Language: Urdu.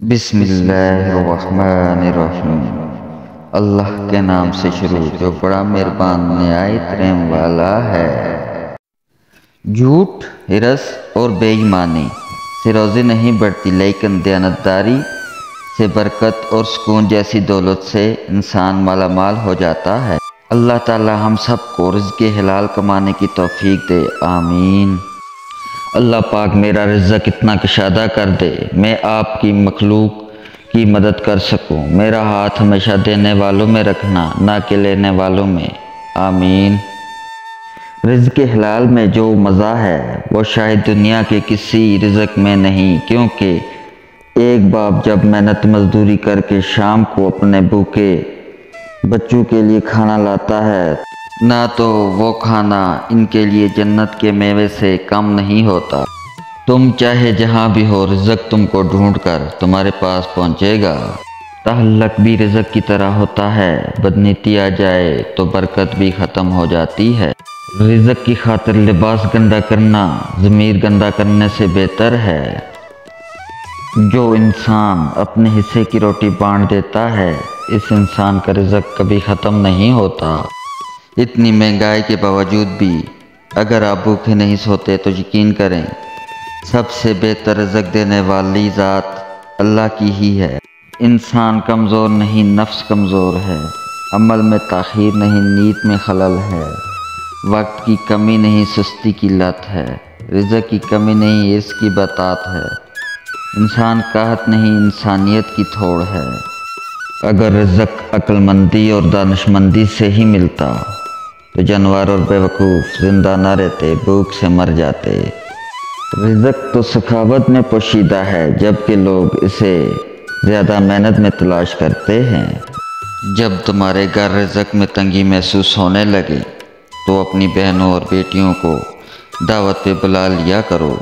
بسم اللہ الرحمن الرحیم۔ اللہ کے نام سے شروع جو بڑا مہربان نہایت رحم والا ہے۔ جھوٹ، ہرس اور بے ایمانی سے روزی نہیں بڑھتی، لیکن دیانتداری سے برکت اور سکون جیسی دولت سے انسان مالا مال ہو جاتا ہے۔ اللہ تعالی ہم سب کو رزق حلال کمانے کی توفیق دے، آمین۔ اللہ پاک میرا رزق اتنا کشادہ کر دے میں آپ کی مخلوق کی مدد کر سکوں، میرا ہاتھ ہمیشہ دینے والوں میں رکھنا نہ کہ لینے والوں میں، آمین۔ رزق حلال میں جو مزہ ہے وہ شاید دنیا کے کسی رزق میں نہیں، کیونکہ ایک باپ جب محنت مزدوری کر کے شام کو اپنے بھوکے بچوں کے لیے کھانا لاتا ہے، نہ تو وہ کھانا ان کے لیے جنت کے میوے سے کم نہیں ہوتا۔ تم چاہے جہاں بھی ہو، رزق تم کو ڈھونڈ کر تمہارے پاس پہنچے گا۔ تعلق بھی رزق کی طرح ہوتا ہے، بدنیتی آ جائے تو برکت بھی ختم ہو جاتی ہے۔ رزق کی خاطر لباس گندا کرنا ضمیر گندا کرنے سے بہتر ہے۔ جو انسان اپنے حصے کی روٹی بانٹ دیتا ہے، اس انسان کا رزق کبھی ختم نہیں ہوتا۔ اتنی مہنگائی کے باوجود بھی اگر آپ بھوکے نہیں سوتے تو یقین کریں سب سے بہتر رزق دینے والی ذات اللہ کی ہی ہے۔ انسان کمزور نہیں، نفس کمزور ہے۔ عمل میں تاخیر نہیں، نیت میں خلل ہے۔ وقت کی کمی نہیں، سستی کی لت ہے۔ رزق کی کمی نہیں، عرض کی بطاط ہے۔ انسان قحط نہیں، انسانیت کی تھوڑ ہے۔ اگر رزق عقل مندی اور دانش مندی سے ہی ملتا تو جانور اور بیوقوف زندہ نہ رہتے، بھوک سے مر جاتے۔ رزق تو سخاوت میں پوشیدہ ہے، جبکہ لوگ اسے زیادہ محنت میں تلاش کرتے ہیں۔ جب تمہارے گھر رزق میں تنگی محسوس ہونے لگے تو اپنی بہنوں اور بیٹیوں کو دعوت پہ بلا لیا کرو۔